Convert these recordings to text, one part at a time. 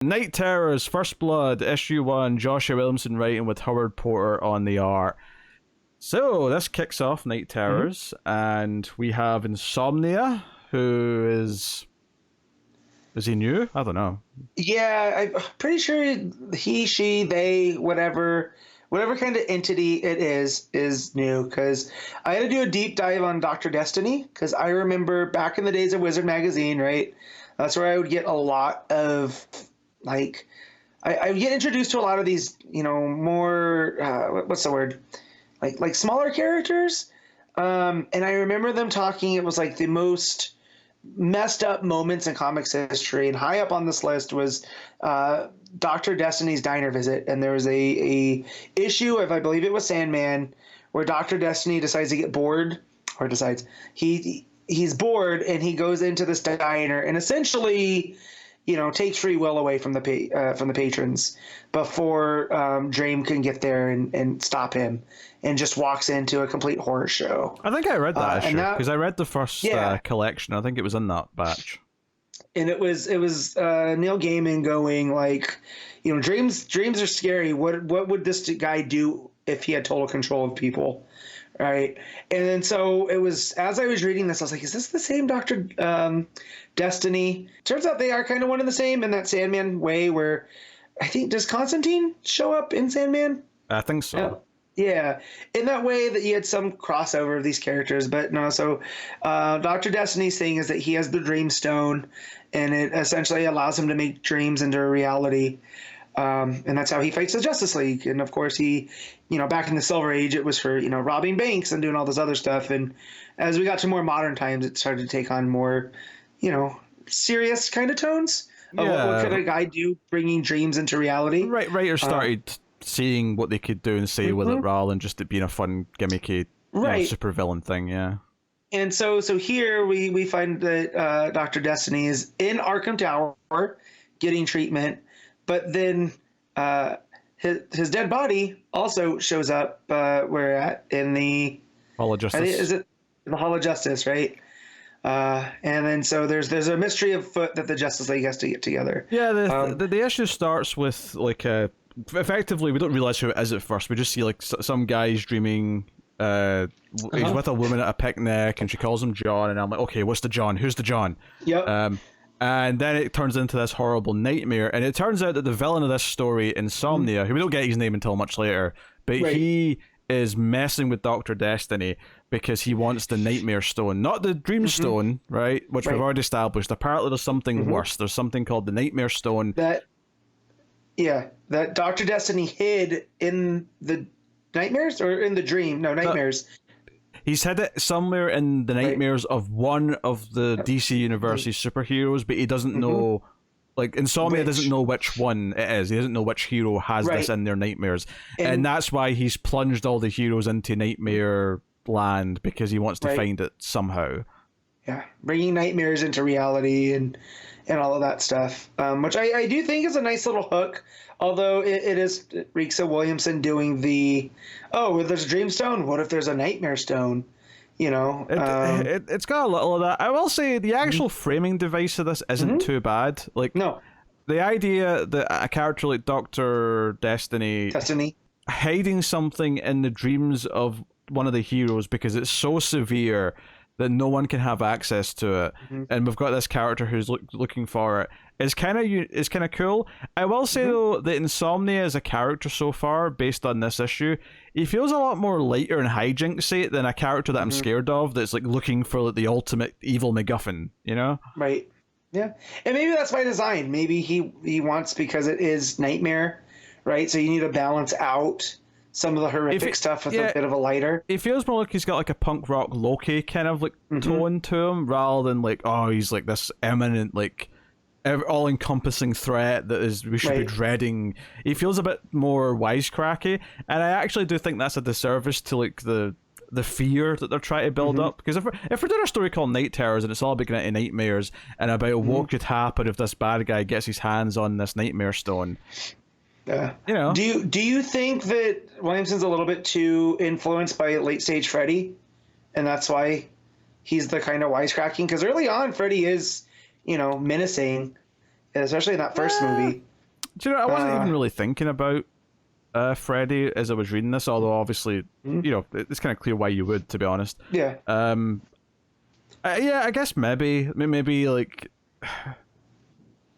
Night Terrors, First Blood, issue 1, Joshua Williamson writing with Howard Porter on the art. So, this kicks off Night Terrors, and we have Insomnia, who is... Is he new? I don't know. Yeah, I'm pretty sure he, she, they, whatever kind of entity it is new, because I had to do a deep dive on Dr. Destiny, because I remember back in the days of Wizard Magazine, right? That's where I would get a lot of, like, I would get introduced to a lot of these, more, what's the word? Like smaller characters. And I remember them talking, it was like the most messed up moments in comics history, and high up on this list was Dr. Destiny's diner visit, and there was a issue of, I believe it was Sandman, where Dr. Destiny decides to get bored, or decides he's bored, and he goes into this diner and essentially takes free will away from the patrons before Dream can get there and stop him, and just walks into a complete horror show. I think I read that issue, because I read the first collection. I think it was in that batch. And it was Neil Gaiman going like, dreams are scary. What would this guy do if he had total control of people? Right. And then so it was, as I was reading this, I was like, is this the same Dr. Destiny? Turns out they are kind of one and the same in that Sandman way, where I think, does Constantine show up in Sandman? I think so. Yeah, in that way that you had some crossover of these characters, but no. So Dr. Destiny's thing is that he has the Dream Stone, and it essentially allows him to make dreams into a reality. And that's how he fights the Justice League. And of course, he, back in the Silver Age, it was for, robbing banks and doing all this other stuff. And as we got to more modern times, it started to take on more, serious kind of tones of what could a guy do bringing dreams into reality. Right. Writers started seeing what they could do and say with it, rather than just it being a fun, gimmicky, super villain thing, yeah. And so here we find that Dr. Destiny is in Arkham Tower getting treatment, but then his dead body also shows up where at in the Hall of Justice. Is it the Hall of Justice, right? And then so there's a mystery afoot that the Justice League has to get together. Yeah, the issue starts with like effectively, we don't realize who it is at first. We just see like some guy's dreaming. He's with a woman at a picnic, and she calls him John, and I'm like, okay, what's the John? Who's the John? Yep. And then it turns into this horrible nightmare, and it turns out that the villain of this story, Insomnia, who we don't get his name until much later, but he is messing with Dr. Destiny because he wants the Nightmare Stone, not the Dream Stone, right? Which we've already established. Apparently, there's something worse. There's something called the Nightmare Stone. That Dr. Destiny hid in the nightmares, or in the dream? No, nightmares. He's hid it somewhere in the nightmares of one of the DC Universe's superheroes, but he doesn't know. Like, Insomnia doesn't know which one it is. He doesn't know which hero has this in their nightmares. And that's why he's plunged all the heroes into Nightmare Land, because he wants to find it somehow. Yeah, bringing nightmares into reality and all of that stuff, which I do think is a nice little hook. Although it reeks of Williamson doing the, there's a Dream Stone. What if there's a Nightmare Stone? It's got a little of that. I will say the actual framing device of this isn't too bad. Like, no, the idea that a character like Dr. Destiny hiding something in the dreams of one of the heroes because it's so severe that no one can have access to it, and we've got this character who's looking for it. It's kind of cool. I will say though that Insomnia as a character so far, based on this issue, he feels a lot more lighter and hijinksy than a character that I'm scared of. That's like looking for like the ultimate evil MacGuffin, Right. Yeah, and maybe that's by design. Maybe he wants, because it is Nightmare, right? So you need to balance out some of the horrific stuff with a bit of a lighter. It feels more like he's got like a punk rock Loki kind of like tone to him, rather than like, he's like this eminent, like all-encompassing threat that we should be dreading. He feels a bit more wisecracky, and I actually do think that's a disservice to like the fear that they're trying to build up. Because if we're doing a story called Night Terrors and it's all about getting into nightmares and about what could happen if this bad guy gets his hands on this Nightmare Stone. Do you think that Williamson's a little bit too influenced by Late Stage Freddy, and that's why he's the kind of wisecracking? Because early on, Freddy is, menacing, especially in that first movie. Do you know, I wasn't even really thinking about Freddy as I was reading this, although obviously, you know, it's kind of clear why you would, to be honest. Yeah. Yeah, I guess maybe like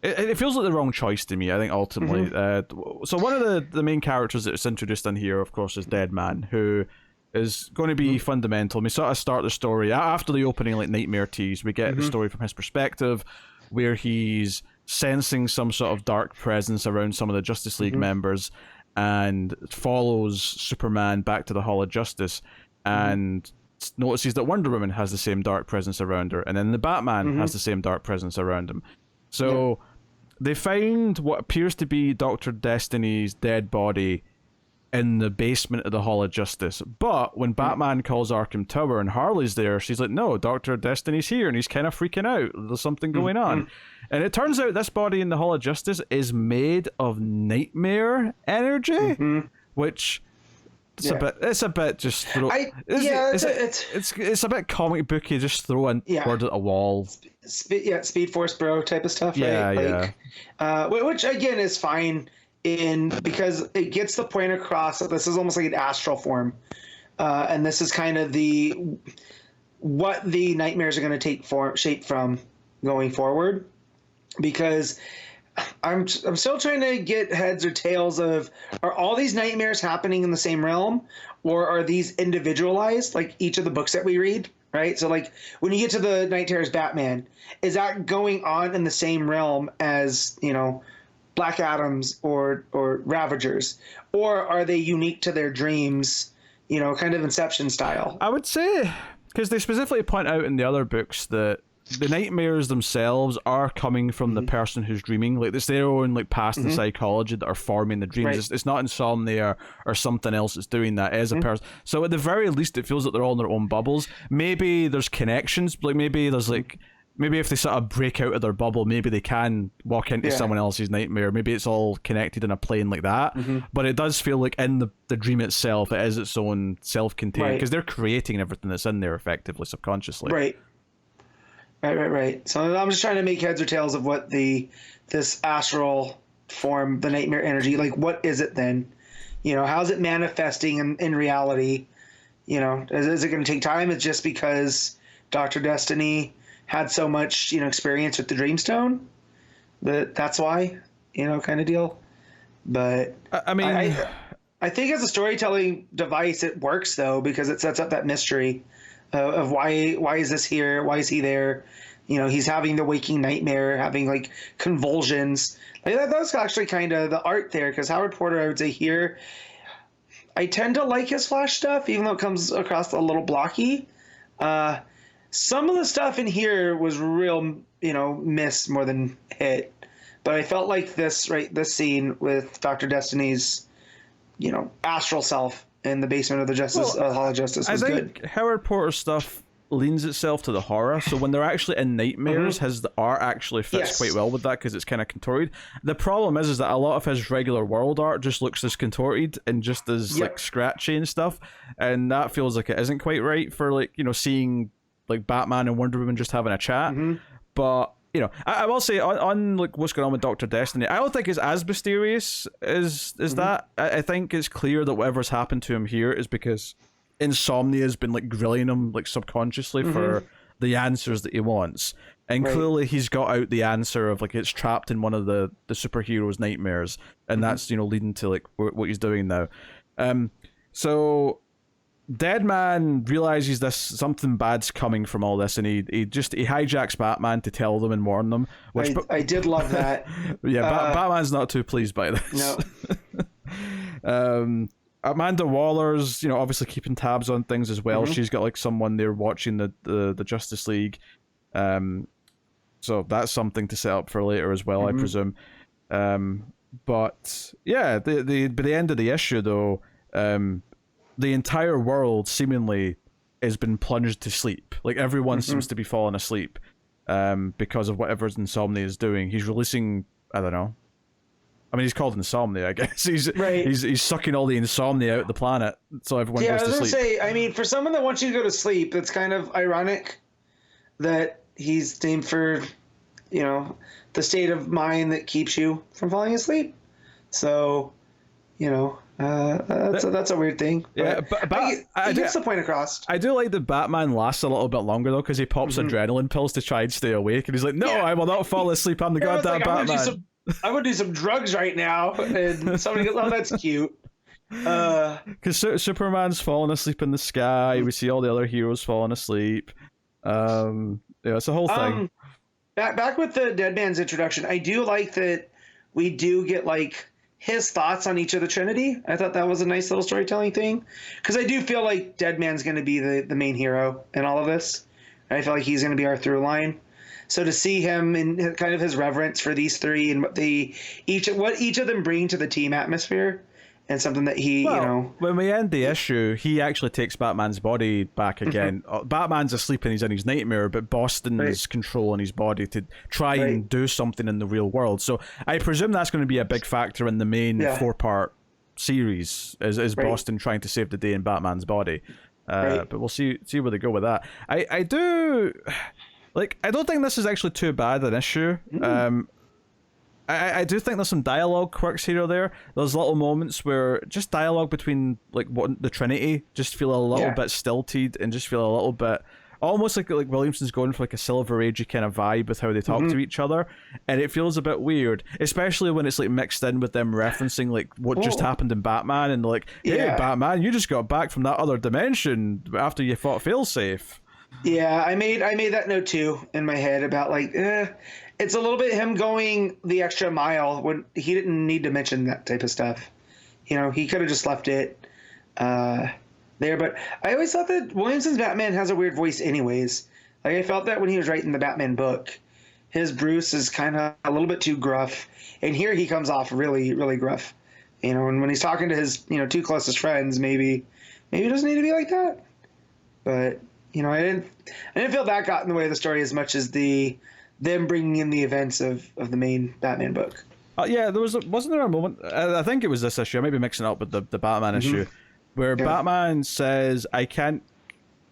it feels like the wrong choice to me. I think ultimately. So one of the main characters that's introduced in here, of course, is Dead Man, who is going to be fundamental. We sort of start the story after the opening, like nightmare tease. We get the story from his perspective, where he's sensing some sort of dark presence around some of the Justice League members, and follows Superman back to the Hall of Justice, and notices that Wonder Woman has the same dark presence around her, and then the Batman has the same dark presence around him. So they find what appears to be Dr. Destiny's dead body in the basement of the Hall of Justice. But when Batman calls Arkham Tower and Harley's there, she's like, no, Dr. Destiny's here, and he's kind of freaking out. There's something going on. And it turns out this body in the Hall of Justice is made of nightmare energy, which... It's a bit just it's a bit comic booky, just throw a word at a wall. Speed Force Bro type of stuff, right? Which again is fine because it gets the point across that this is almost like an astral form, and this is kind of what the nightmares are going to take shape from going forward, because I'm still trying to get heads or tails of, are all these nightmares happening in the same realm, or are these individualized, like each of the books that we read, right? So like when you get to the Night Terror's Batman, is that going on in the same realm as, you know, Black Adams or Ravagers, or are they unique to their dreams, you know, kind of Inception style? I would say, because they specifically point out in the other books that the nightmares themselves are coming from the person who's dreaming. Like, it's their own like past and psychology that are forming the dreams. Right. It's not insomnia or something else that's doing that as a person. So at the very least, it feels like they're all in their own bubbles. Maybe there's connections. Like maybe there's like, maybe if they sort of break out of their bubble, maybe they can walk into someone else's nightmare. Maybe it's all connected in a plane like that. But it does feel like in the dream itself, it is its own self-contained, because they're creating everything that's in there effectively, subconsciously. Right. So I'm just trying to make heads or tails of what this astral form, the nightmare energy, like what is it then? You know, how's it manifesting in reality? You know, is it going to take time? It's just because Dr. Destiny had so much, you know, experience with the Dreamstone that's why, you know, kind of deal. But I mean, I think as a storytelling device, it works though, because it sets up that mystery of why is this here? Why is he there? You know, he's having the waking nightmare, having like convulsions. Like that's actually kind of the art there, because Howard Porter, I would say here, I tend to like his Flash stuff, even though it comes across a little blocky. Some of the stuff in here was real, you know, miss more than hit. But I felt like this scene with Dr. Destiny's, you know, astral self in the basement of the Hall of Justice was good. I think Howard Porter's stuff leans itself to the horror, so when they're actually in nightmares, his art actually fits quite well with that, because it's kind of contorted. The problem is that a lot of his regular world art just looks as contorted and just as like scratchy and stuff, and that feels like it isn't quite right for, like, you know, seeing like Batman and Wonder Woman just having a chat. But you know, I will say on like what's going on with Dr. Destiny, I don't think it's as mysterious as that. I think it's clear that whatever's happened to him here is because Insomnia has been like grilling him like subconsciously for the answers that he wants, and clearly he's got out the answer of like it's trapped in one of the superhero's nightmares, and that's, you know, leading to like what he's doing now. So Deadman realizes something bad's coming from all this, and he hijacks Batman to tell them and warn them. Which I did love that. Batman's not too pleased by this. No. Amanda Waller's, you know, obviously keeping tabs on things as well. She's got like someone there watching the Justice League, so that's something to set up for later as well, I presume. But yeah, by the end of the issue though, the entire world seemingly has been plunged to sleep. Like everyone seems to be falling asleep because of whatever Insomnia is doing. He's releasing, I don't know. I mean, he's called Insomnia, I guess. He's sucking all the insomnia out of the planet, so everyone goes to sleep. I was going to say, I mean, for someone that wants you to go to sleep, it's kind of ironic that he's named for, you know, the state of mind that keeps you from falling asleep. So, that's a weird thing. Yeah, but he gets the point across. I do like that Batman lasts a little bit longer though, because he pops adrenaline pills to try and stay awake, and he's like, "No, I will not fall asleep. I'm the goddamn Batman." I would do some drugs right now, and somebody goes, "Oh, that's cute." Because Superman's falling asleep in the sky. We see all the other heroes falling asleep. It's a whole thing. Back with the Deadman's introduction, I do like that we do get like his thoughts on each of the Trinity. I thought that was a nice little storytelling thing, because I do feel like Deadman's going to be the main hero in all of this. I feel like he's going to be our through line. So to see him and kind of his reverence for these three and what each of them bring to the team atmosphere, and something that when we end the issue, he actually takes Batman's body back again. Batman's asleep and he's in his nightmare, but Boston's controlling his body to try and do something in the real world. So I presume that's going to be a big factor in the main 4-part series, is Boston trying to save the day in Batman's body. But we'll see where they go with that. I don't think this is actually too bad an issue. I do think there's some dialogue quirks here or there. There's little moments where just dialogue between the Trinity just feel a little bit stilted and just feel a little bit almost like Williamson's going for like a Silver Agey kind of vibe with how they talk to each other, and it feels a bit weird, especially when it's like mixed in with them referencing like what just happened in Batman, and like, hey Batman, you just got back from that other dimension after you fought Failsafe. Yeah, I made that note too in my head about it's a little bit him going the extra mile when he didn't need to mention that type of stuff. He could have just left it there. But I always thought that Williamson's Batman has a weird voice anyways. Like, I felt that when he was writing the Batman book, his Bruce is kind of a little bit too gruff. And here he comes off really, really gruff. And when he's talking to his, two closest friends, maybe it doesn't need to be like that. But, I didn't feel that got in the way of the story as much as them bringing in the events of the main Batman book. Yeah, wasn't there a moment? I think it was this issue. I may be mixing it up with the Batman issue, where Batman says, "I can't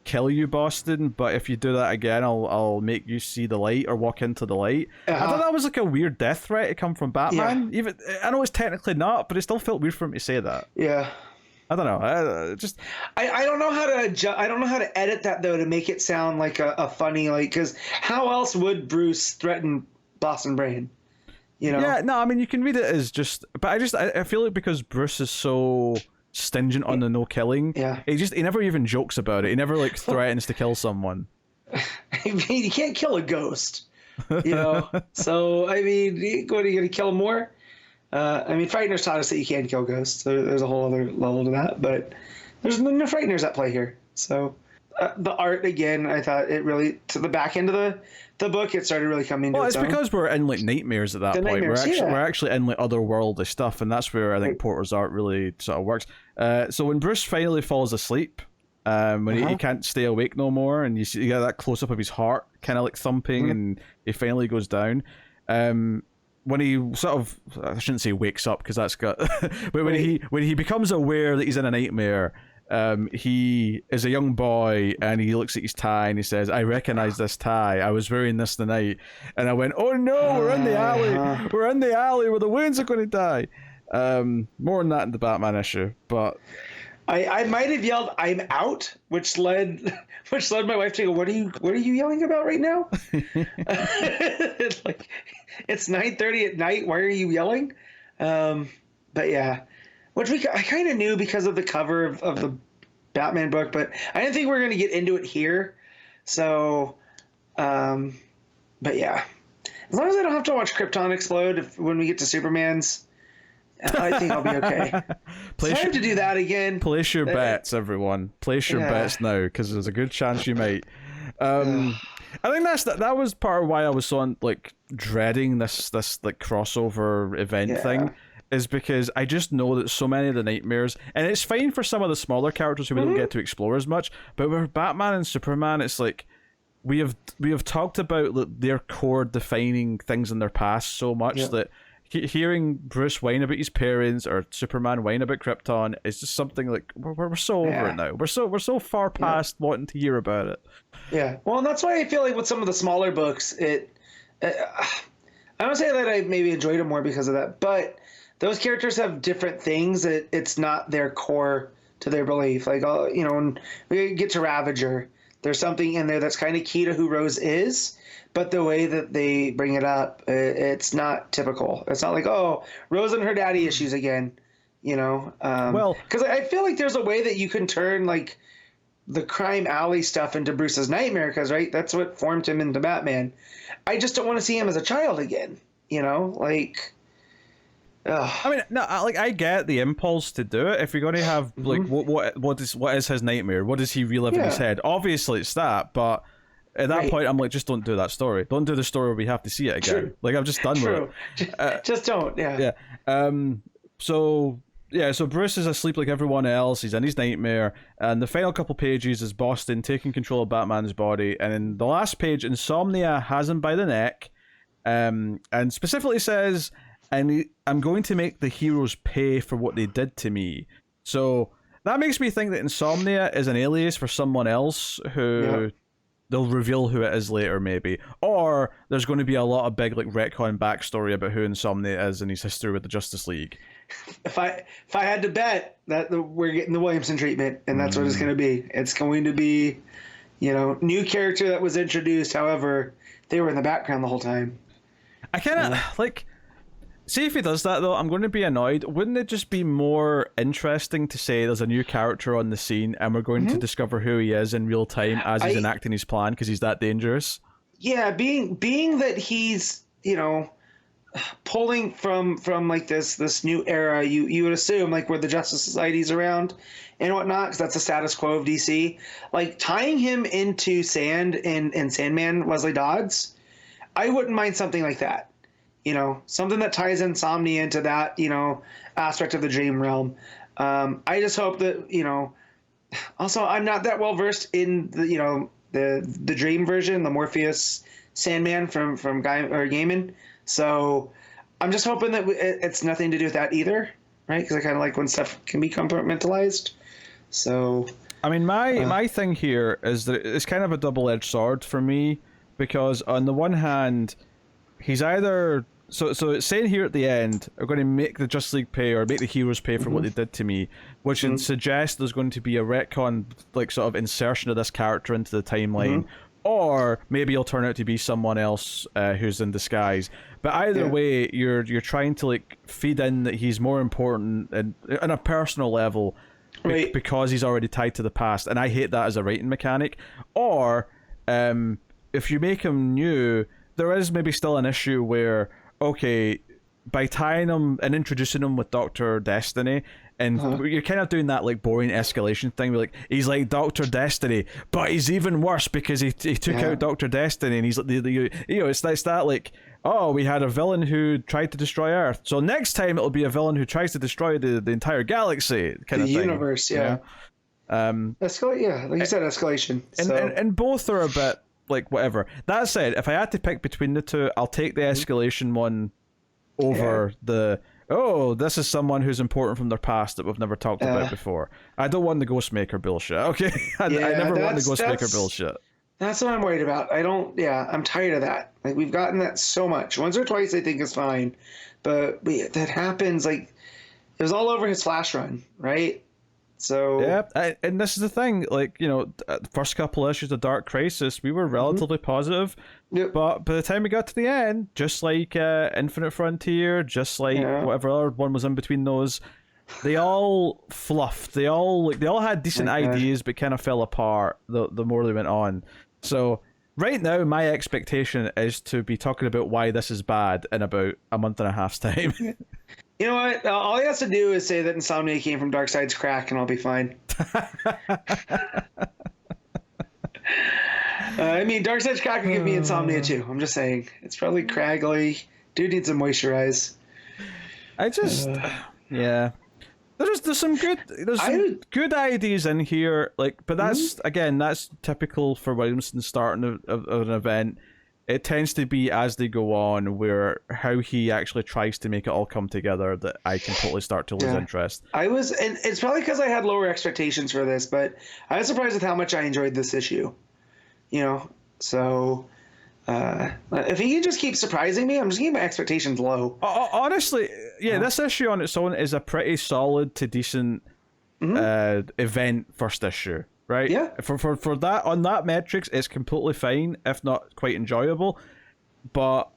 kill you, Boston, but if you do that again, I'll make you see the light or walk into the light." I thought that was like a weird death threat to come from Batman. Yeah. Even I know it's technically not, but it still felt weird for him to say that. Yeah. I don't know. I don't know how to I don't know how to edit that though to make it sound like a funny, because how else would Bruce threaten Boston Brain? Yeah, no, I mean you can read it as just, but I feel like because Bruce is so stingent on the no killing, he never even jokes about it. He never threatens to kill someone. I mean, you can't kill a ghost, So I mean, what are you gonna kill more? I mean, Frighteners taught us that you can kill ghosts. So there's a whole other level to that, but there's no Frighteners at play here. So the art, again, I thought it really, to the back end of the book, it started really coming to its own. Because we're in nightmares at that point. We're actually in otherworldly stuff, and that's where I think Porter's art really sort of works. So when Bruce finally falls asleep, when he can't stay awake no more, and you get that close up of his heart kind of thumping, and he finally goes down. When he sort of, I shouldn't say wakes up because that's got, but when he becomes aware that he's in a nightmare, he is a young boy and he looks at his tie and he says, "I recognize this tie. I was wearing this the night." And I went, "Oh no, we're in the alley. We're in the alley where the Waynes are going to die." More on that in the Batman issue, but I might have yelled, "I'm out," which led my wife to go, What are you yelling about right now?" It's 9:30 at night. Why are you yelling? But yeah, which I kind of knew because of the cover of the Batman book, but I didn't think we were going to get into it here. So, but yeah, as long as I don't have to watch Krypton explode when we get to Superman's, I think I'll be okay. I have to do that again. Place your bets, everyone. Place your bets now, because there's a good chance you might. I think that was part of why I was so dreading this crossover event thing, is because I just know that so many of the nightmares, and it's fine for some of the smaller characters who we don't get to explore as much, but with Batman and Superman, it's like we have talked about their core defining things in their past so much that hearing Bruce whine about his parents or Superman whine about Krypton is just something we're so over it now. We're so far past wanting to hear about it. Yeah, well, and that's why I feel like with some of the smaller books, I don't say that I maybe enjoyed them more because of that, but those characters have different things that it's not their core to their belief. Like, when we get to Ravager, there's something in there that's kind of key to who Rose is, but the way that they bring it up, it's not typical. It's not like, oh, Rose and her daddy issues again, Well, because I feel like there's a way that you can turn like the crime alley stuff into Bruce's nightmare, because right, that's what formed him into Batman. I just don't want to see him as a child again, like. Ugh. I mean, no, I get the impulse to do it. If you're going to have like what is his nightmare? What does he relive in his head? Obviously, it's that. But at that point, I'm like, just don't do that story. Don't do the story where we have to see it again. True. Like, I'm just done with it. Just don't. Yeah. Yeah. So Bruce is asleep like everyone else. He's in his nightmare, and the final couple pages is Boston taking control of Batman's body, and in the last page, Insomnia has him by the neck, and specifically says, and I'm going to make the heroes pay for what they did to me. So that makes me think that Insomnia is an alias for someone else who they'll reveal who it is later, maybe. Or there's going to be a lot of big like retcon backstory about who Insomnia is and his history with the Justice League. If I had to bet that we're getting the Williamson treatment, and that's what it's going to be. It's going to be, new character that was introduced. However, they were in the background the whole time. I kind of like. See, if he does that, though, I'm going to be annoyed. Wouldn't it just be more interesting to say there's a new character on the scene and we're going to discover who he is in real time as he's enacting his plan because he's that dangerous? Yeah, being that he's, pulling from like this new era, you would assume, like, where the Justice Society's around and whatnot, because that's the status quo of DC. Like, tying him into Sand and Sandman, Wesley Dodds, I wouldn't mind something like that. Something that ties Insomnia into that, aspect of the dream realm. I just hope that, also I'm not that well versed in the dream version, the Morpheus Sandman from Gaiman. So I'm just hoping that it's nothing to do with that either, right? Because I kind of like when stuff can be compartmentalized. So, I mean, my thing here is that it's kind of a double-edged sword for me, because on the one hand, he's either so it's saying here at the end, are going to make the Justice League pay or make the heroes pay for what they did to me, which would suggest there's going to be a retcon, like, sort of insertion of this character into the timeline, or maybe he'll turn out to be someone else who's in disguise. But either way, you're trying to like feed in that he's more important and on a personal level, because he's already tied to the past, and I hate that as a writing mechanic. Or if you make him new, there is maybe still an issue where, okay, by tying him and introducing him with Dr. Destiny, and you're kind of doing that like boring escalation thing where like he's like Dr. Destiny, but he's even worse because he took out Dr. Destiny, and he's like it's that like, oh, we had a villain who tried to destroy Earth, so next time it'll be a villain who tries to destroy the entire galaxy kind of thing. Universe, like you said, escalation. And both are a bit like whatever. That said, if I had to pick between the two, I'll take the escalation one over this is someone who's important from their past that we've never talked about before. I don't want the Ghostmaker bullshit, okay? I never want the Ghostmaker bullshit. That's what I'm worried about. I'm tired of that. Like, we've gotten that so much. Once or twice I think is fine, but that happens, like, it was all over his Flash run, right? So and this is the thing, like, the first couple issues of Dark Crisis, we were relatively positive, but by the time we got to the end, just like Infinite Frontier, just like whatever other one was in between those, they all fluffed. They all had decent ideas, but kind of fell apart the more they went on. So right now, my expectation is to be talking about why this is bad in about a month and a half's time. You know what? All he has to do is say that Insomnia came from Darkseid's crack, and I'll be fine. I mean, Darkseid's crack could give me Insomnia too. I'm just saying. It's probably craggy. Dude needs to moisturize. There's some good ideas in here, like, but that's again, that's typical for Williamson starting of an event. It tends to be as they go on, where how he actually tries to make it all come together, that I can totally start to lose interest. And it's probably because I had lower expectations for this, but I was surprised with how much I enjoyed this issue. So if he can just keep surprising me, I'm just keeping my expectations low. Honestly, this issue on its own is a pretty solid to decent event first issue, right? Yeah. For that, on that metrics, it's completely fine, if not quite enjoyable. But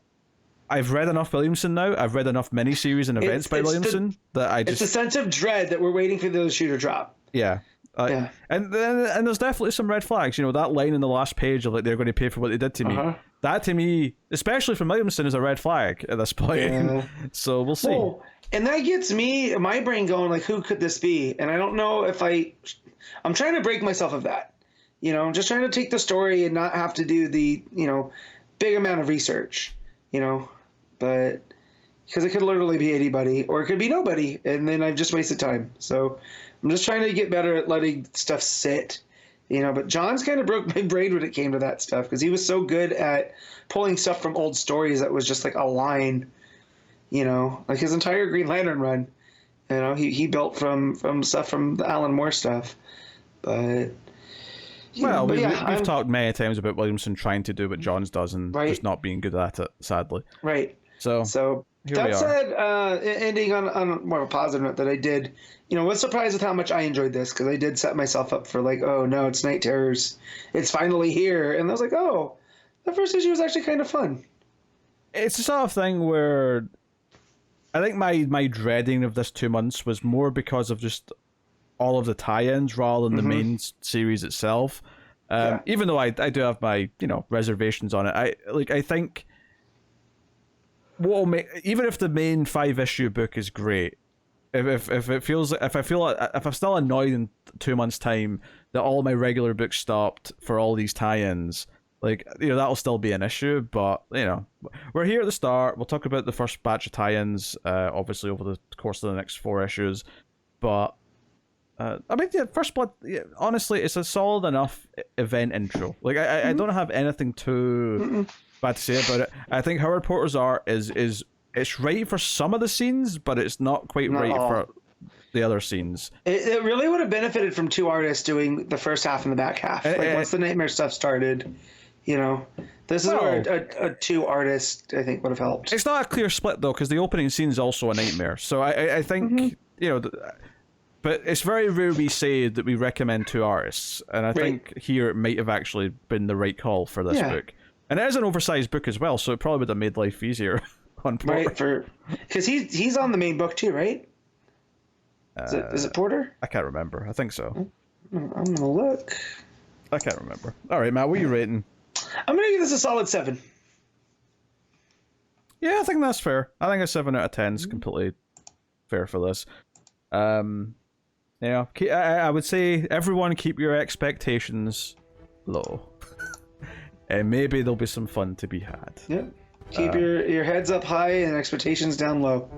I've read enough Williamson now. I've read enough miniseries and events by Williamson that I just... It's a sense of dread that we're waiting for the shoe to drop. Yeah. And there's definitely some red flags. You know, that line in the last page of like, they're going to pay for what they did to me. That to me, especially from Williamson, is a red flag at this point. Yeah. So we'll see. Well, and that gets my brain going like, who could this be? And I don't know if I'm trying to break myself of that. You know, I'm just trying to take the story and not have to do the, you know, big amount of research, you know, but because it could literally be anybody or it could be nobody. And then I've just wasted time. So I'm just trying to get better at letting stuff sit, you know, but John's kind of broke my brain when it came to that stuff because he was so good at pulling stuff from old stories that was just like a line, you know, like his entire Green Lantern run, you know, he built from stuff from the Alan Moore stuff. But well, we've talked many times about Williamson trying to do what Johns does and just not being good at it, sadly. Right. So that said, ending on more of a positive note that I did, you know, was surprised with how much I enjoyed this because I did set myself up for like, oh no, it's Night Terrors, it's finally here, and I was like, oh, the first issue was actually kind of fun. It's the sort of thing where I think my dreading of this 2 months was more because of just all of the tie-ins rather than the main series itself. Even though I do have my, you know, reservations on it, I think what will make, even if the main 5-issue book is great, if it feels, if I'm still annoyed in 2 months' time that all my regular books stopped for all these tie-ins, like, you know, that'll still be an issue. But you know, we're here at the start. We'll talk about the first batch of tie-ins, obviously over the course of the next 4 issues. But I mean, yeah, First Blood, honestly, it's a solid enough event intro. Like, I don't have anything too bad to say about it. I think Howard Porter's art is it's right for some of the scenes, but it's not quite right for the other scenes. It really would have benefited from 2 artists doing the first half and the back half. Like, once the Nightmare stuff started, you know, this is where a 2 artist, I think, would have helped. It's not a clear split, though, because the opening scene is also a Nightmare. So I think, you know... But it's very rare we say that we recommend 2 artists, and I think here it might have actually been the right call for this book. And it is an oversized book as well, so it probably would have made life easier on Porter. Right, because he's on the main book too, right? Is it Porter? I can't remember. I think so. I'm gonna look. I can't remember. All right, Matt, what are you rating? I'm gonna give this a solid 7. Yeah, I think that's fair. I think a 7 out of 10 is completely fair for this. Yeah, I would say everyone keep your expectations low. And maybe there'll be some fun to be had. Yep. Keep your heads up high and expectations down low.